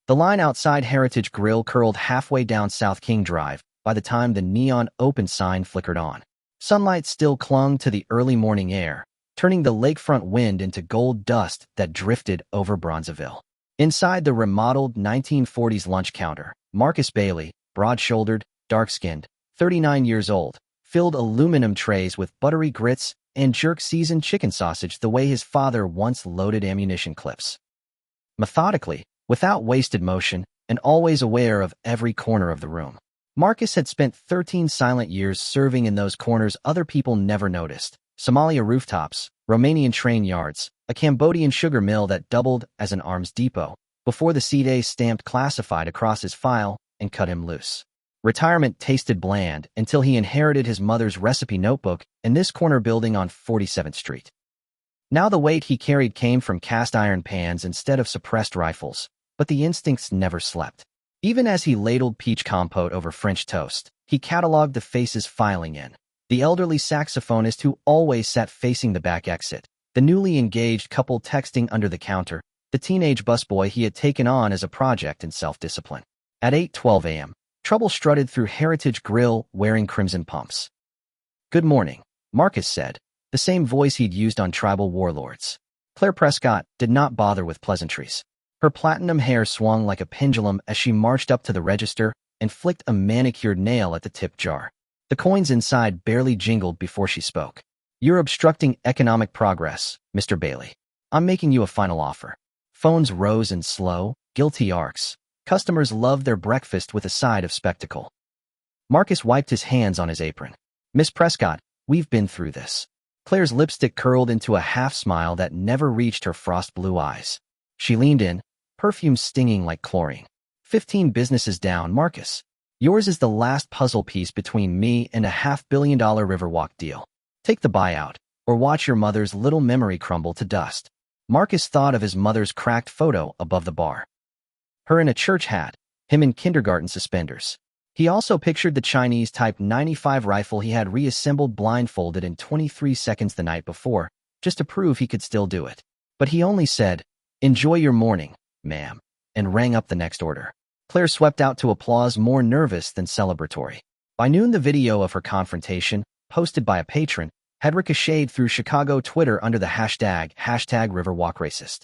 The line outside Heritage Grill curled halfway down South King Drive by the time the neon open sign flickered on. Sunlight still clung to the early morning air, turning the lakefront wind into gold dust that drifted over Bronzeville. Inside the remodeled 1940s lunch counter, Marcus Bailey, broad-shouldered, dark-skinned, 39 years old, filled aluminum trays with buttery grits and jerk-seasoned chicken sausage the way his father once loaded ammunition clips. Methodically, without wasted motion, and always aware of every corner of the room. Marcus had spent 13 silent years serving in those corners other people never noticed. Somalia rooftops, Romanian train yards, a Cambodian sugar mill that doubled as an arms depot, before the C-Day stamped classified across his file and cut him loose. Retirement tasted bland until he inherited his mother's recipe notebook in this corner building on 47th Street. Now the weight he carried came from cast iron pans instead of suppressed rifles, but the instincts never slept. Even as he ladled peach compote over French toast, he cataloged the faces filing in. The elderly saxophonist who always sat facing the back exit, the newly engaged couple texting under the counter, the teenage busboy he had taken on as a project in self-discipline. At 8:12 a.m., Trouble strutted through Heritage Grill wearing crimson pumps. "Good morning," Marcus said, the same voice he'd used on tribal warlords. Claire Prescott did not bother with pleasantries. Her platinum hair swung like a pendulum as she marched up to the register and flicked a manicured nail at the tip jar. The coins inside barely jingled before she spoke. "You're obstructing economic progress, Mr. Bailey. I'm making you a final offer." Phones rose in slow, guilty arcs. Customers loved their breakfast with a side of spectacle. Marcus wiped his hands on his apron. "Miss Prescott, we've been through this." Claire's lipstick curled into a half-smile that never reached her frost-blue eyes. She leaned in, perfume stinging like chlorine. 15 businesses down, Marcus. Yours is the last puzzle piece between me and a $500 million Riverwalk deal. Take the buyout, or watch your mother's little memory crumble to dust. Marcus thought of his mother's cracked photo above the bar. Her in a church hat, him in kindergarten suspenders. He also pictured the Chinese Type 95 rifle he had reassembled blindfolded in 23 seconds the night before, just to prove he could still do it. But he only said, "Enjoy your morning, ma'am," and rang up the next order. Claire swept out to applause more nervous than celebratory. By noon, the video of her confrontation, posted by a patron, had ricocheted through Chicago Twitter under the hashtag #RiverwalkRacist.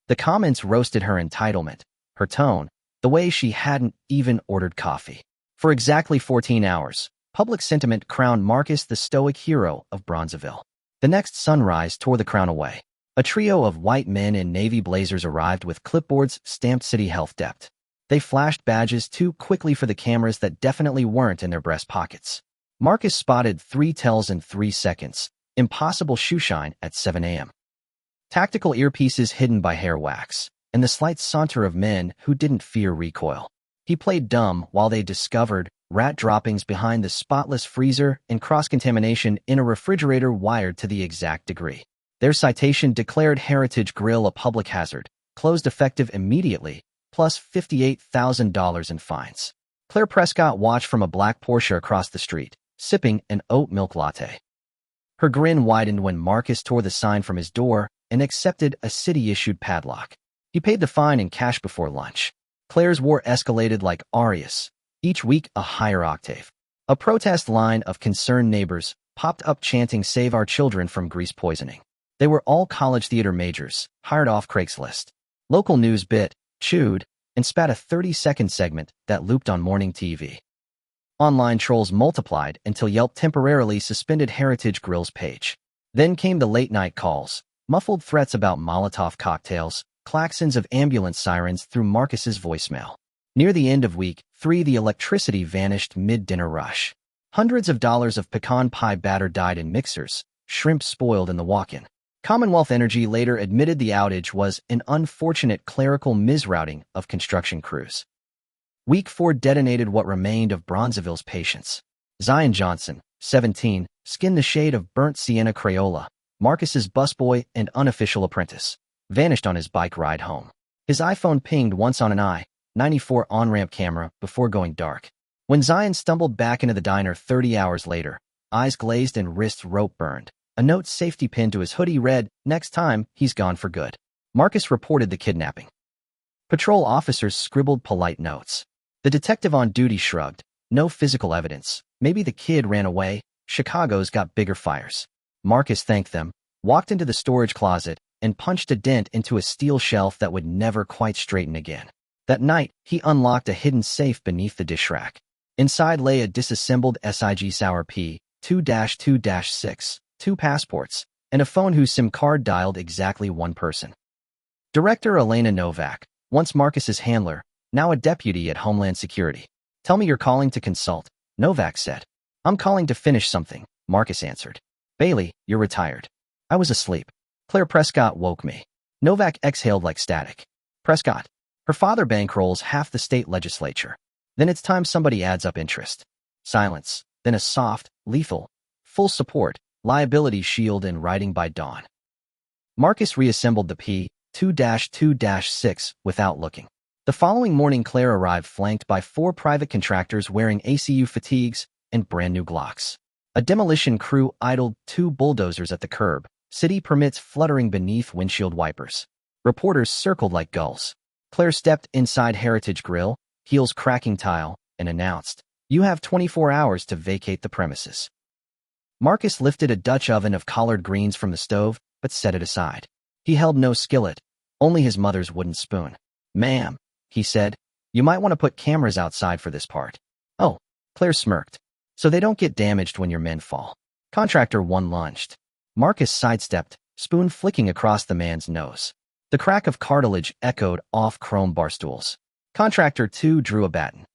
The comments roasted her entitlement, her tone, the way she hadn't even ordered coffee. For exactly 14 hours, public sentiment crowned Marcus the stoic hero of Bronzeville. The next sunrise tore the crown away. A trio of white men in navy blazers arrived with clipboards stamped City Health Dept. They flashed badges too quickly for the cameras that definitely weren't in their breast pockets. Marcus spotted 3 tells in 3 seconds, impossible shoeshine at 7 a.m. Tactical earpieces hidden by hair wax, and the slight saunter of men who didn't fear recoil. He played dumb while they discovered rat droppings behind the spotless freezer and cross-contamination in a refrigerator wired to the exact degree. Their citation declared Heritage Grill a public hazard, closed effective immediately, plus $58,000 in fines. Claire Prescott watched from a black Porsche across the street, sipping an oat milk latte. Her grin widened when Marcus tore the sign from his door and accepted a city-issued padlock. He paid the fine in cash before lunch. Claire's war escalated like Heiress, each week a higher octave. A protest line of concerned neighbors popped up chanting "Save our children from grease poisoning." They were all college theater majors, hired off Craigslist. Local news bit, chewed, and spat a 30-second segment that looped on morning TV. Online trolls multiplied until Yelp temporarily suspended Heritage Grill's page. Then came the late-night calls, muffled threats about Molotov cocktails, klaxons of ambulance sirens through Marcus's voicemail. Near the end of week 3, the electricity vanished mid-dinner rush. Hundreds of dollars of pecan pie batter died in mixers, shrimp spoiled in the walk-in. Commonwealth Energy later admitted the outage was an unfortunate clerical misrouting of construction crews. Week 4 detonated what remained of Bronzeville's patience. Zion Johnson, 17, skinned the shade of burnt sienna Crayola, Marcus's busboy and unofficial apprentice, vanished on his bike ride home. His iPhone pinged once on an I-94 on-ramp camera before going dark. When Zion stumbled back into the diner 30 hours later, eyes glazed and wrists rope burned, a note safety pinned to his hoodie read, "Next time, he's gone for good." Marcus reported the kidnapping. Patrol officers scribbled polite notes. The detective on duty shrugged. No physical evidence. Maybe the kid ran away. Chicago's got bigger fires. Marcus thanked them, walked into the storage closet, and punched a dent into a steel shelf that would never quite straighten again. That night, he unlocked a hidden safe beneath the dish rack. Inside lay a disassembled SIG Sour P 2-2-6, 2 passports, and a phone whose SIM card dialed exactly one person. Director Elena Novak, once Marcus's handler, now a deputy at Homeland Security. Tell me you're calling to consult, Novak said. I'm calling to finish something, Marcus answered. Bailey, you're retired. I was asleep. Claire Prescott woke me. Novak exhaled like static. Prescott. Her father bankrolls half the state legislature. Then it's time somebody adds up interest. Silence, then a soft, lethal, full support, liability shield in writing by dawn. Marcus reassembled the P 2-2-6 without looking. The following morning, Claire arrived flanked by 4 private contractors wearing ACU fatigues and brand new Glocks. A demolition crew idled 2 bulldozers at the curb, city permits fluttering beneath windshield wipers. Reporters circled like gulls. Claire stepped inside Heritage Grill, heels cracking tile, and announced, "You have 24 hours to vacate the premises." Marcus lifted a Dutch oven of collard greens from the stove, but set it aside. He held no skillet, only his mother's wooden spoon. "Ma'am," he said, "you might want to put cameras outside for this part." "Oh," Claire smirked. "So they don't get damaged when your men fall." Contractor 1 lunged. Marcus sidestepped, spoon flicking across the man's nose. The crack of cartilage echoed off chrome bar stools. Contractor 2 drew a baton.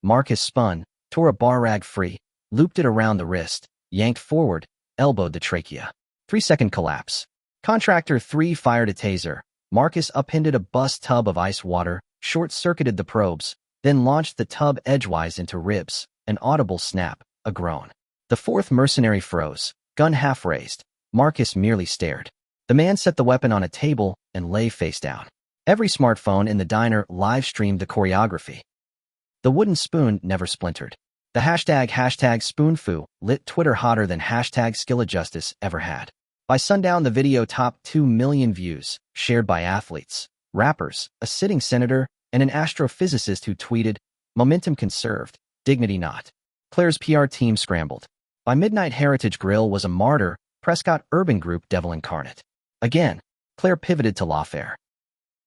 Marcus spun, tore a bar rag free, looped it around the wrist, yanked forward, elbowed the trachea. 3-second collapse. Contractor 3 fired a taser. Marcus upended a bus tub of ice water, short-circuited the probes, then launched the tub edgewise into ribs. An audible snap, a groan. The 4th mercenary froze, gun half raised. Marcus merely stared. The man set the weapon on a table and lay face down. Every smartphone in the diner live-streamed the choreography. The wooden spoon never splintered. The hashtag #SpoonFu lit Twitter hotter than hashtag #SkillAdjustice ever had. By sundown, the video topped 2 million views, shared by athletes, rappers, a sitting senator, and an astrophysicist who tweeted, "Momentum conserved, dignity not." Claire's PR team scrambled. By midnight, Heritage Grill was a martyr, Prescott Urban Group devil incarnate. Again, Claire pivoted to lawfare.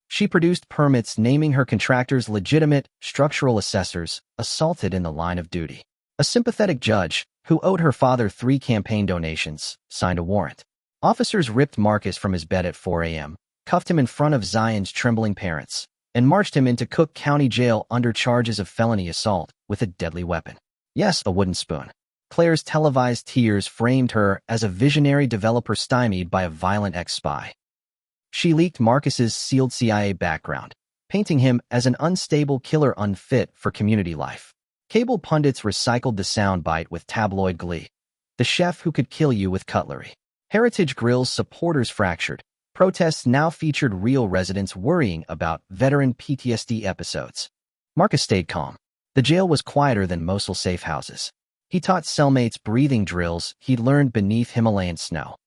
She produced permits naming her contractors legitimate structural assessors assaulted in the line of duty. A sympathetic judge, who owed her father 3 campaign donations, signed a warrant. Officers ripped Marcus from his bed at 4 a.m., cuffed him in front of Zion's trembling parents, and marched him into Cook County Jail under charges of felony assault with a deadly weapon. Yes, a wooden spoon. Claire's televised tears framed her as a visionary developer stymied by a violent ex-spy. She leaked Marcus's sealed CIA background, painting him as an unstable killer unfit for community life. Cable pundits recycled the soundbite with tabloid glee. The chef who could kill you with cutlery. Heritage Grill's supporters fractured. Protests now featured real residents worrying about veteran PTSD episodes. Marcus stayed calm. The jail was quieter than Mosul safe houses. He taught cellmates breathing drills he'd learned beneath Himalayan snow.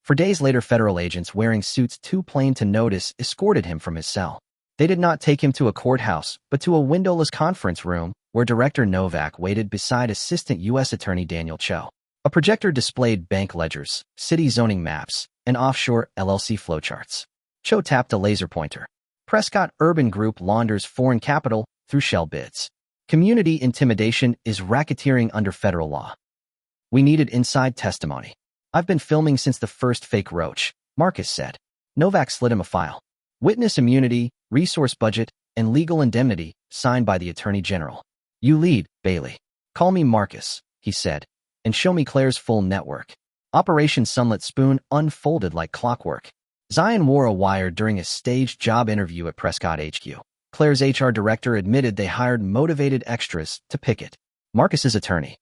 For days later, federal agents wearing suits too plain to notice escorted him from his cell. They did not take him to a courthouse, but to a windowless conference room where Director Novak waited beside Assistant U.S. Attorney Daniel Cho. A projector displayed bank ledgers, city zoning maps, and offshore LLC flowcharts. Cho tapped a laser pointer. Prescott Urban Group launders foreign capital through shell bids. Community intimidation is racketeering under federal law. We needed inside testimony. I've been filming since the first fake roach, Marcus said. Novak slid him a file. Witness immunity, resource budget, and legal indemnity, signed by the Attorney General. You lead, Bailey. Call me Marcus, he said, and show me Claire's full network. Operation Sunlit Spoon unfolded like clockwork. Zion wore a wire during a staged job interview at Prescott HQ. Claire's HR director admitted they hired motivated extras to picket. Marcus's attorney,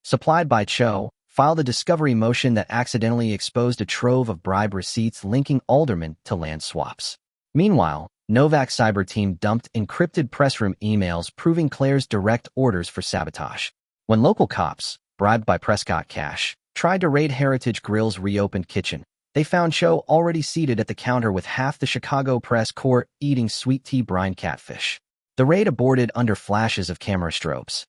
supplied by Cho, filed a discovery motion that accidentally exposed a trove of bribe receipts linking aldermen to land swaps. Meanwhile, Novak's cyber team dumped encrypted pressroom emails proving Claire's direct orders for sabotage. When local cops, bribed by Prescott cash, tried to raid Heritage Grill's reopened kitchen, They found Cho already seated at the counter with half the Chicago press corps eating sweet tea brine catfish. The raid aborted under flashes of camera strobes.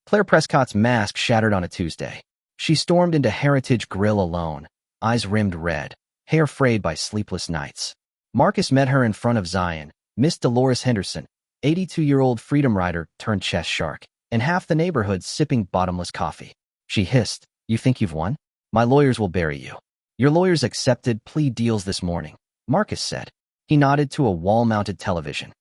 Claire Prescott's mask shattered on a Tuesday. She stormed into Heritage Grill alone, eyes rimmed red, hair frayed by sleepless nights. Marcus met her in front of Zion, Miss Dolores Henderson, 82-year-old freedom rider turned chess shark, and half the neighborhood sipping bottomless coffee. She hissed, "You think you've won? My lawyers will bury you." "Your lawyers accepted plea deals this morning," Marcus said. He nodded to a wall-mounted television.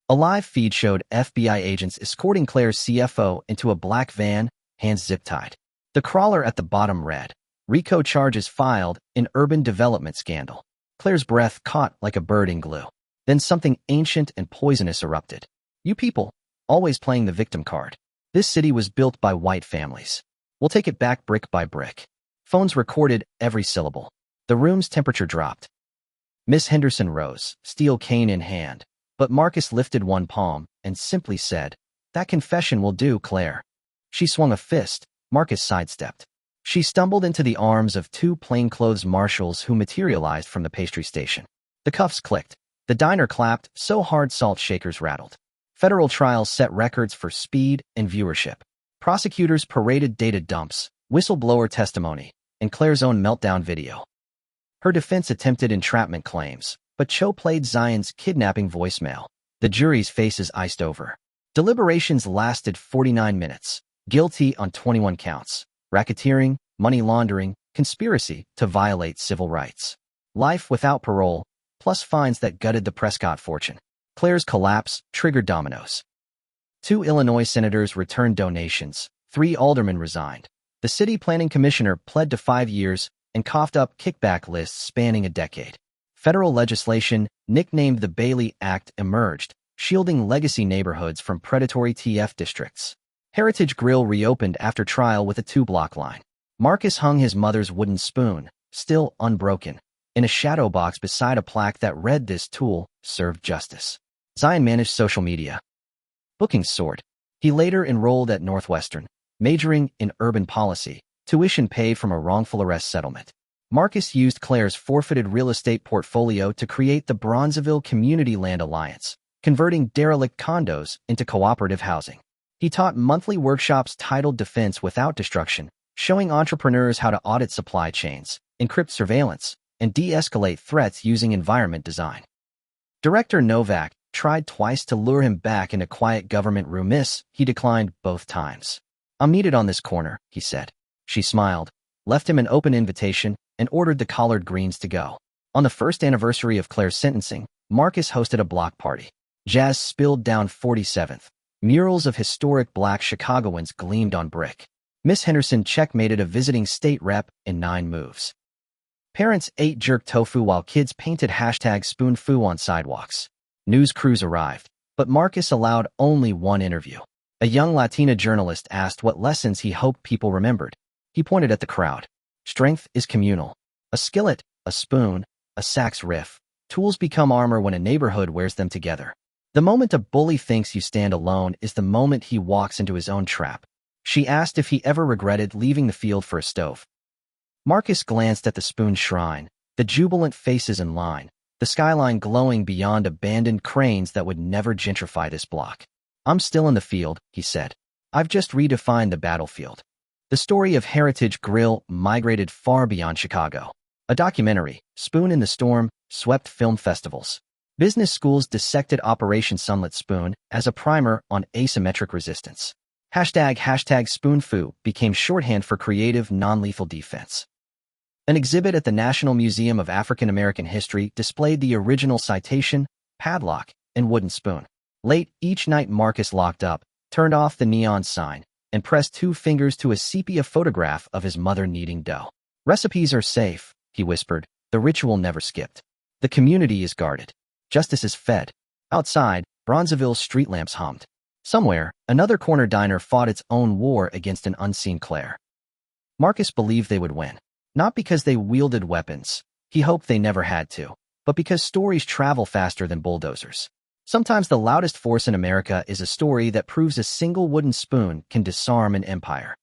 A live feed showed FBI agents escorting Claire's CFO into a black van, hands zip-tied. The crawler at the bottom read, "RICO charges filed in urban development scandal." Claire's breath caught like a bird in glue. Then something ancient and poisonous erupted. "You people, always playing the victim card. This city was built by white families. We'll take it back brick by brick." Phones recorded every syllable. The room's temperature dropped. Miss Henderson rose, steel cane in hand, but Marcus lifted one palm and simply said, "That confession will do, Claire." She swung a fist. Marcus sidestepped. She stumbled into the arms of two plainclothes marshals who materialized from the pastry station. The cuffs clicked. The diner clapped so hard salt shakers rattled. Federal trials set records for speed and viewership. Prosecutors paraded data dumps, whistleblower testimony, and Claire's own meltdown video. Her defense attempted entrapment claims, but Cho played Zion's kidnapping voicemail. The jury's faces iced over. Deliberations lasted 49 minutes. Guilty on 21 counts. Racketeering, money laundering, conspiracy to violate civil rights. Life without parole, plus fines that gutted the Prescott fortune. Claire's collapse triggered dominoes. 2 Illinois senators returned donations. 3 aldermen resigned. The city planning commissioner pled to 5 years and coughed up kickback lists spanning a decade. Federal legislation, nicknamed the Bailey Act, emerged, shielding legacy neighborhoods from predatory TF districts. Heritage Grill reopened after trial with a 2-block line. Marcus hung his mother's wooden spoon, still unbroken, in a shadow box beside a plaque that read, "This tool served justice." Zion managed social media. Bookings soared. He later enrolled at Northwestern, majoring in urban policy, tuition paid from a wrongful arrest settlement. Marcus used Claire's forfeited real estate portfolio to create the Bronzeville Community Land Alliance, converting derelict condos into cooperative housing. He taught monthly workshops titled Defense Without Destruction, showing entrepreneurs how to audit supply chains, encrypt surveillance, and de-escalate threats using environment design. Director Novak tried twice to lure him back into quiet government room. He declined both times. "I'll meet it on this corner," he said. She smiled, left him an open invitation, and ordered the collard greens to go. On the first anniversary of Claire's sentencing, Marcus hosted a block party. Jazz spilled down 47th. Murals of historic black Chicagoans gleamed on brick. Miss Henderson checkmated a visiting state rep in 9 moves. Parents ate jerk tofu while kids painted #spoonfu on sidewalks. News crews arrived, but Marcus allowed only one interview. A young Latina journalist asked what lessons he hoped people remembered. He pointed at the crowd. Strength is communal. A skillet, a spoon, a sax riff. Tools become armor when a neighborhood wears them together. The moment a bully thinks you stand alone is the moment he walks into his own trap. She asked if he ever regretted leaving the field for a stove. Marcus glanced at the spoon shrine, the jubilant faces in line, the skyline glowing beyond abandoned cranes that would never gentrify this block. "I'm still in the field," he said. "I've just redefined the battlefield." The story of Heritage Grill migrated far beyond Chicago. A documentary, Spoon in the Storm, swept film festivals. Business schools dissected Operation Sunlit Spoon as a primer on asymmetric resistance. #spoonfu became shorthand for creative, non-lethal defense. An exhibit at the National Museum of African American History displayed the original citation, padlock, and wooden spoon. Late each night, Marcus locked up, turned off the neon sign, and pressed 2 fingers to a sepia photograph of his mother kneading dough. "Recipes are safe," he whispered. "The ritual never skipped. The community is guarded. Justice is fed." Outside, Bronzeville's street lamps hummed. Somewhere, another corner diner fought its own war against an unseen Claire. Marcus believed they would win. Not because they wielded weapons. He hoped they never had to. But because stories travel faster than bulldozers. Sometimes the loudest force in America is a story that proves a single wooden spoon can disarm an empire.